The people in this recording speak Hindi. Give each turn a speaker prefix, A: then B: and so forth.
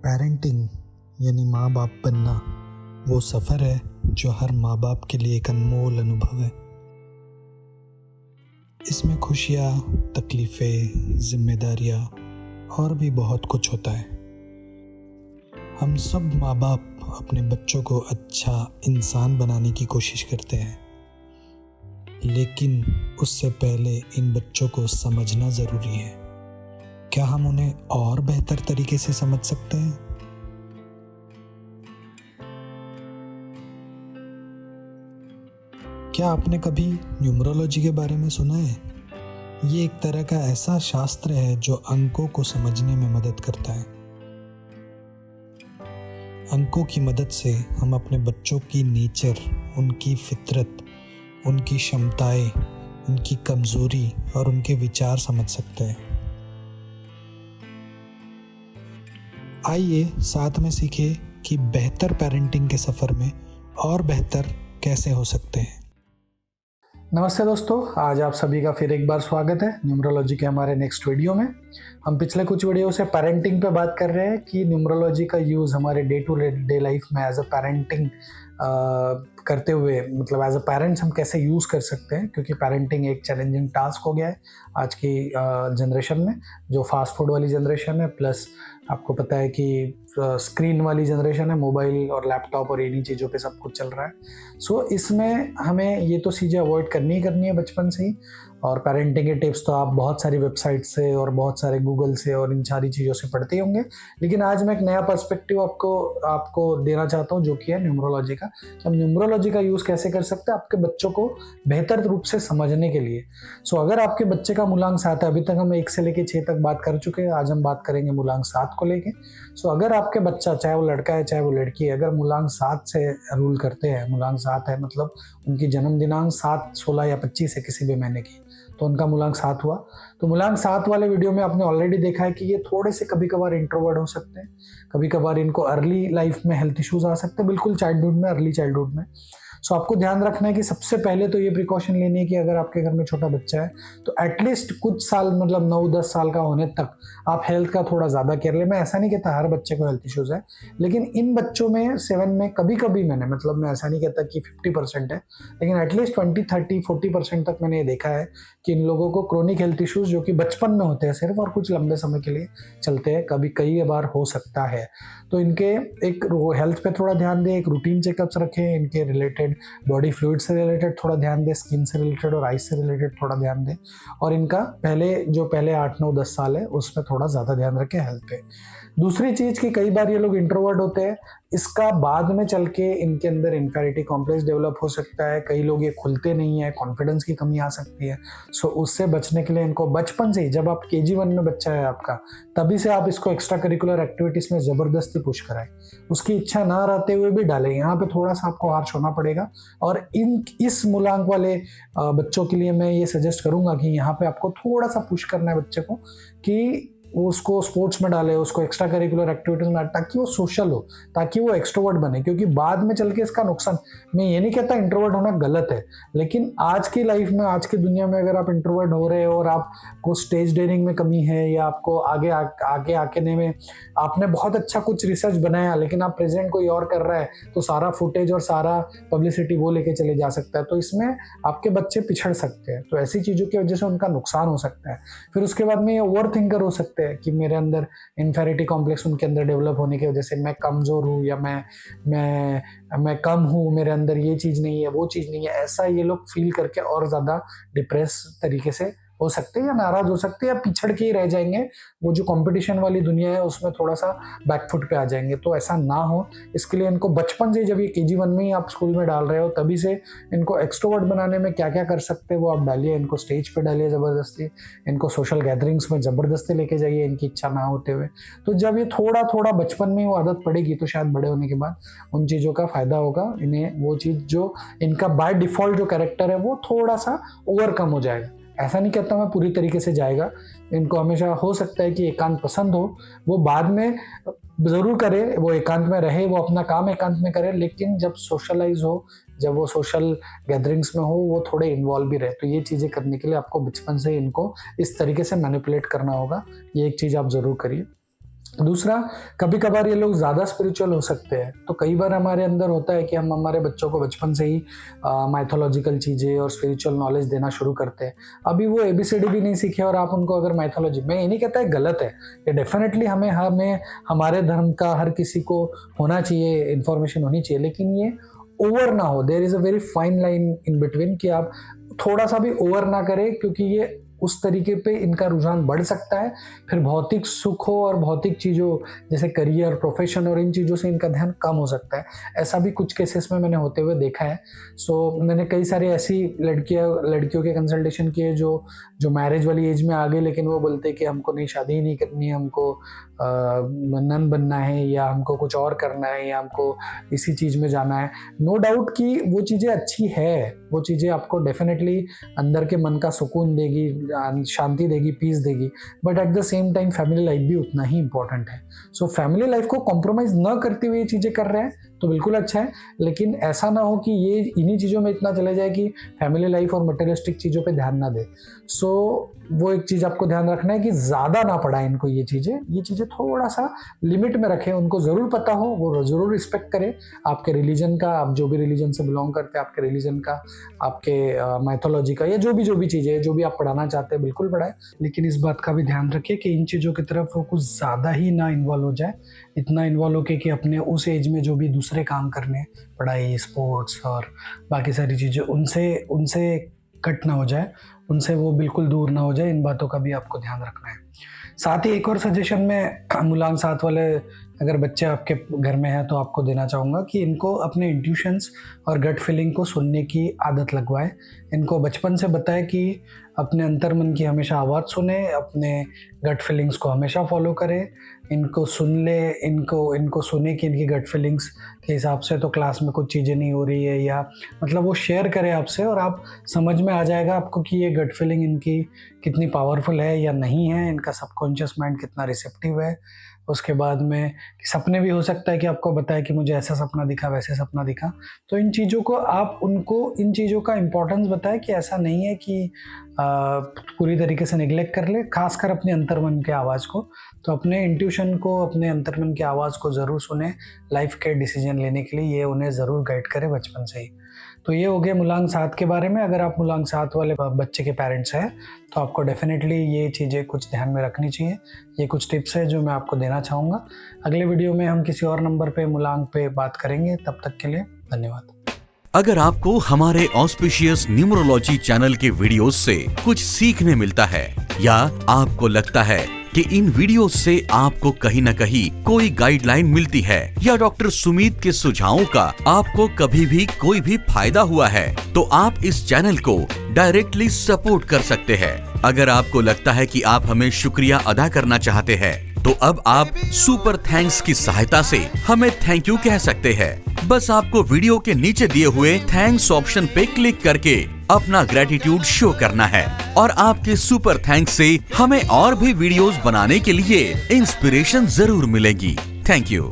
A: पेरेंटिंग यानी माँ बाप बनना वो सफ़र है जो हर माँ बाप के लिए एक अनमोल अनुभव है। इसमें खुशियाँ, तकलीफ़ें, जिम्मेदारियाँ और भी बहुत कुछ होता है। हम सब माँ बाप अपने बच्चों को अच्छा इंसान बनाने की कोशिश करते हैं, लेकिन उससे पहले इन बच्चों को समझना ज़रूरी है। क्या हम उन्हें और बेहतर तरीके से समझ सकते हैं? क्या आपने कभी न्यूमरोलॉजी के बारे में सुना है? ये एक तरह का ऐसा शास्त्र है जो अंकों को समझने में मदद करता है। अंकों की मदद से हम अपने बच्चों की नेचर, उनकी फितरत, उनकी क्षमताएं, उनकी कमजोरी और उनके विचार समझ सकते हैं। आइए साथ में सीखें कि बेहतर पेरेंटिंग के सफ़र में और बेहतर कैसे हो सकते हैं।
B: नमस्ते दोस्तों, आज आप सभी का फिर एक बार स्वागत है न्यूमरोलॉजी के हमारे नेक्स्ट वीडियो में। हम पिछले कुछ वीडियो से पेरेंटिंग पे बात कर रहे हैं कि न्यूमरोलॉजी का यूज़ हमारे डे टू डे लाइफ में एज अ पेरेंटिंग करते हुए, मतलब एज अ पेरेंट्स हम कैसे यूज़ कर सकते हैं, क्योंकि पेरेंटिंग एक चैलेंजिंग टास्क हो गया है आज की जनरेशन में, जो फास्ट फूड वाली जनरेशन है, प्लस आपको पता है कि स्क्रीन वाली जनरेशन है, मोबाइल और लैपटॉप और इन्हीं चीज़ों पे सब कुछ चल रहा है। सो इसमें हमें ये तो चीज़ें अवॉइड करनी ही करनी है बचपन से ही। और पेरेंटिंग के टिप्स तो आप बहुत सारी वेबसाइट से और बहुत सारे गूगल से और इन सारी चीज़ों से पढ़ते ही होंगे, लेकिन आज मैं एक नया पर्सपेक्टिव आपको देना चाहता हूँ, जो कि है न्यूमरोलॉजी का। कि हम न्यूमरोलॉजी का यूज़ कैसे कर सकते हैं आपके बच्चों को बेहतर रूप से समझने के लिए। सो अगर आपके बच्चे का मूलांक 7 है, अभी तक हम 1 से लेकर 6 तक बात कर चुके हैं, आज हम बात करेंगे मूलांक 7 को लेके। सो अगर आपके बच्चा, चाहे वो लड़का है चाहे वो लड़की है, अगर मूलांक 7 से रूल करते हैं, मूलांक 7 है मतलब उनकी जन्म दिनांक 7, 16 या 25 है किसी भी महीने की, तो उनका मूलांक 7 हुआ। तो मूलांक 7 वाले वीडियो में आपने ऑलरेडी देखा है कि ये थोड़े से कभी कभार इंट्रोवर्ट हो सकते हैं, कभी कभार इनको अर्ली लाइफ में हेल्थ इश्यूज आ सकते हैं, बिल्कुल चाइल्डहुड में, अर्ली चाइल्डहुड में। सो आपको ध्यान रखना है कि सबसे पहले तो ये प्रिकॉशन लेनी है कि अगर आपके घर में छोटा बच्चा है तो एटलीस्ट कुछ साल, मतलब 9-10 साल का होने तक आप हेल्थ का थोड़ा ज़्यादा केयर लें। मैं ऐसा नहीं कहता हर बच्चे को हेल्थ इश्यूज़ है, लेकिन इन बच्चों में 7 में कभी कभी मैं ऐसा नहीं कहता कि 50% है, लेकिन एटलीस्ट 20-30-40% तक मैंने ये देखा है कि इन लोगों को क्रोनिक हेल्थ इश्यूज़, जो कि बचपन में होते हैं सिर्फ और कुछ लंबे समय के लिए चलते हैं, कभी कई बार हो सकता है। तो इनके एक हेल्थ पे थोड़ा ध्यान दें, एक रूटीन चेकअप्स रखें, इनके रिलेटेड बॉडी फ्लूइड से रिलेटेड थोड़ा ध्यान दें, स्किन से रिलेटेड और आइज से रिलेटेड थोड़ा ध्यान दें, और इनका पहले 8-9-10 साल है उसमें थोड़ा ज़्यादा ध्यान रखें हेल्थ पे। दूसरी चीज़ कि कई बार ये लोग इंट्रोवर्ट होते हैं, इसका बाद में चल के इनके अंदर इन्फेरिटी कॉम्प्लेक्स डेवलप हो सकता है। कई लोग ये खुलते नहीं है, कॉन्फिडेंस की कमी आ सकती है। सो उससे बचने के लिए इनको बचपन से ही, जब आप KG1 में बच्चा है आपका, तभी से आप इसको एक्स्ट्रा करिकुलर एक्टिविटीज़ में ज़बरदस्ती पुश कराएं। उसकी इच्छा ना रहते हुए भी डालें, यहाँ पे थोड़ा सा आपको हार्श होना पड़ेगा। और इस मूलांक वाले बच्चों के लिए मैं ये सजेस्ट करूँगा कि यहाँ पे आपको थोड़ा सा पुश करना है बच्चे को कि वो उसको स्पोर्ट्स में डाले, उसको एक्स्ट्रा करिकुलर एक्टिविटीज में, ताकि वो सोशल हो, ताकि वो एक्सट्रोवर्ट बने। क्योंकि बाद में चल के इसका नुकसान, मैं ये नहीं कहता इंट्रोवर्ट होना गलत है, लेकिन आज की लाइफ में, आज की दुनिया में अगर आप इंट्रोवर्ट हो रहे हो और आपको स्टेज डेयरिंग में कमी है, या आपको आगे आने में आपने बहुत अच्छा कुछ रिसर्च बनाया लेकिन आप प्रेजेंट कोई और कर रहा है, तो सारा फुटेज और सारा पब्लिसिटी वो लेके चले जा सकता है, तो इसमें आपके बच्चे पिछड़ सकते हैं। तो ऐसी चीज़ों की वजह से उनका नुकसान हो सकता है। फिर उसके बाद में ये ओवर थिंकर हो सकते हैं कि मेरे अंदर इन्फेरिटी कॉम्प्लेक्स उनके अंदर डेवलप होने की वजह से मैं कमज़ोर हूँ, या मैं कम हूँ, मेरे अंदर ये चीज़ नहीं है, वो चीज़ नहीं है, ऐसा ये लोग फील करके और ज़्यादा डिप्रेस तरीके से हो सकते हैं, या नाराज हो सकते हैं, या पिछड़ के ही रह जाएंगे। वो जो कंपटीशन वाली दुनिया है उसमें थोड़ा सा बैकफुट पे आ जाएंगे। तो ऐसा ना हो, इसके लिए इनको बचपन से, जब ये KG1 में ही आप स्कूल में डाल रहे हो, तभी से इनको एक्सट्रोवर्ट बनाने में क्या क्या कर सकते हैं वो आप डालिए। इनको स्टेज पे डालिए ज़बरदस्ती, इनको सोशल गैदरिंग्स में ज़बरदस्ती लेके जाइए इनकी इच्छा ना होते हुए। तो जब ये थोड़ा थोड़ा बचपन में वो आदत पड़ेगी, तो शायद बड़े होने के बाद उन चीज़ों का फ़ायदा होगा इन्हें। वो चीज़ जो इनका बाय डिफ़ॉल्ट जो कैरेक्टर है वो थोड़ा सा ओवरकम हो जाएगा। ऐसा नहीं कहता मैं पूरी तरीके से जाएगा, इनको हमेशा हो सकता है कि एकांत पसंद हो, वो बाद में ज़रूर करे, वो एकांत में रहे, वो अपना काम एकांत में करे, लेकिन जब सोशलाइज हो, जब वो सोशल गैदरिंग्स में हो, वो थोड़े इन्वॉल्व भी रहे। तो ये चीज़ें करने के लिए आपको बचपन से इनको इस तरीके से मैनिपुलेट करना होगा। ये एक चीज़ आप ज़रूर करिए। दूसरा, कभी कभार ये लोग ज़्यादा स्पिरिचुअल हो सकते हैं, तो कई बार हमारे अंदर होता है कि हम हमारे बच्चों को बचपन से ही माइथोलॉजिकल चीज़ें और स्पिरिचुअल नॉलेज देना शुरू करते हैं। अभी वो ABCD भी नहीं सीखे और आप उनको अगर माइथोलॉजी, मैं ये नहीं कहता है गलत है, ये डेफिनेटली हमें हमारे धर्म का हर किसी को होना चाहिए, इन्फॉर्मेशन होनी चाहिए, लेकिन ये ओवर ना हो। There is a very fine line in between कि आप थोड़ा सा भी ओवर ना करें, क्योंकि ये उस तरीके पे इनका रुझान बढ़ सकता है, फिर भौतिक सुखों और भौतिक चीज़ों जैसे करियर, प्रोफेशन और इन चीज़ों से इनका ध्यान कम हो सकता है। ऐसा भी कुछ केसेस में मैंने होते हुए देखा है। मैंने कई सारी ऐसी लड़कियों के कंसल्टेशन किए जो मैरिज वाली एज में आ गई, लेकिन वो बोलते कि हमको नहीं, शादी ही नहीं करनी है, हमको नन बनना है, या हमको कुछ और करना है, या हमको इसी चीज़ में जाना है। नो डाउट कि वो चीज़ें अच्छी है, वो चीज़ें आपको डेफिनेटली अंदर के मन का सुकून देगी, शांति देगी, पीस देगी, but at the same time family life भी उतना ही इंपॉर्टेंट है। सो फैमिली लाइफ को कॉम्प्रोमाइज़ न करते हुए ये चीज़ें कर रहे हैं तो बिल्कुल अच्छा है, लेकिन ऐसा ना हो कि ये इन्हीं चीज़ों में इतना चले जाए कि फैमिली लाइफ और मटेरियलिस्टिक चीज़ों पे ध्यान ना दे। वो एक चीज़ आपको ध्यान रखना है कि ज़्यादा ना पढ़ाए इनको ये चीज़ें थोड़ा सा लिमिट में रखें। उनको ज़रूर पता हो, वो ज़रूर रिस्पेक्ट करें आपके रिलीजन का, आप जो भी रिलीजन से बिलोंग करते हैं, आपके रिलीजन का, आपके माइथोलॉजी का, या जो भी चीज़ें हैं, जो भी आप पढ़ाना चाहते हैं, बिल्कुल पढ़ाएं, लेकिन इस बात का भी ध्यान रखिए कि इन चीज़ों की तरफ वो कुछ ज़्यादा ही ना इन्वॉल्व हो जाए, इतना इन्वॉल्व होके कि अपने उस एज में जो भी दूसरे काम करने, पढ़ाई, स्पोर्ट्स और बाकी सारी चीज़ें, उनसे कट ना हो जाए, उनसे वो बिल्कुल दूर ना हो जाए। इन बातों का भी आपको ध्यान रखना है। साथ ही एक और सजेशन मैं मूलांक 7 वाले अगर बच्चे आपके घर में हैं तो आपको देना चाहूँगा कि इनको अपने इंट्यूशंस और गट फीलिंग को सुनने की आदत लगवाएं। इनको बचपन से बताएं कि अपने अंतर्मन की हमेशा आवाज़ सुने, अपने गट फीलिंग्स को हमेशा फॉलो करें, इनको सुन ले, इनको सुने कि इनकी गट फीलिंग्स के हिसाब से तो क्लास में कुछ चीज़ें नहीं हो रही है, या मतलब वो शेयर करें आपसे, और आप समझ में आ जाएगा आपको कि ये गट फीलिंग इनकी कितनी पावरफुल है या नहीं है, इनका सबकॉन्शियस माइंड कितना रिसेप्टिव है। उसके बाद में सपने भी हो सकता है कि आपको बताए कि मुझे ऐसा सपना दिखा, वैसे सपना दिखा, तो इन चीज़ों को आप उनको इन चीज़ों का इम्पोर्टेंस बताएं कि ऐसा नहीं है कि पूरी तरीके से निगलेक्ट कर ले, खासकर अपने अंतर्मन के आवाज़ को। तो अपने इंट्यूशन को, अपने अंतर्मन की आवाज़ को ज़रूर सुने लाइफ के डिसीजन लेने के लिए, ये उन्हें ज़रूर गाइड करे बचपन से ही। तो ये हो गया मूलांक 7 के बारे में। अगर आप मूलांक 7 वाले बच्चे के पेरेंट्स हैं तो आपको डेफिनेटली ये चीज़ें कुछ ध्यान में रखनी चाहिए। ये कुछ टिप्स है जो मैं आपको देना चाहूँगा। अगले वीडियो में हम किसी और नंबर पे मूलांक पे बात करेंगे। तब तक के लिए धन्यवाद।
C: अगर आपको हमारे ऑस्पिशियस न्यूमरोलॉजी चैनल के वीडियोस से कुछ सीखने मिलता है, या आपको लगता है कि इन वीडियोस से आपको कहीं न कहीं कोई गाइडलाइन मिलती है, या डॉक्टर सुमित के सुझावों का आपको कभी भी कोई भी फायदा हुआ है, तो आप इस चैनल को डायरेक्टली सपोर्ट कर सकते हैं। अगर आपको लगता है कि आप हमें शुक्रिया अदा करना चाहते हैं, तो अब आप सुपर थैंक्स की सहायता से हमें थैंक यू कह सकते हैं। बस आपको वीडियो के नीचे दिए हुए थैंक्स ऑप्शन पे क्लिक करके अपना ग्रेटिट्यूड शो करना है, और आपके सुपर थैंक्स से हमें और भी वीडियोस बनाने के लिए इंस्पिरेशन जरूर मिलेगी। Thank you.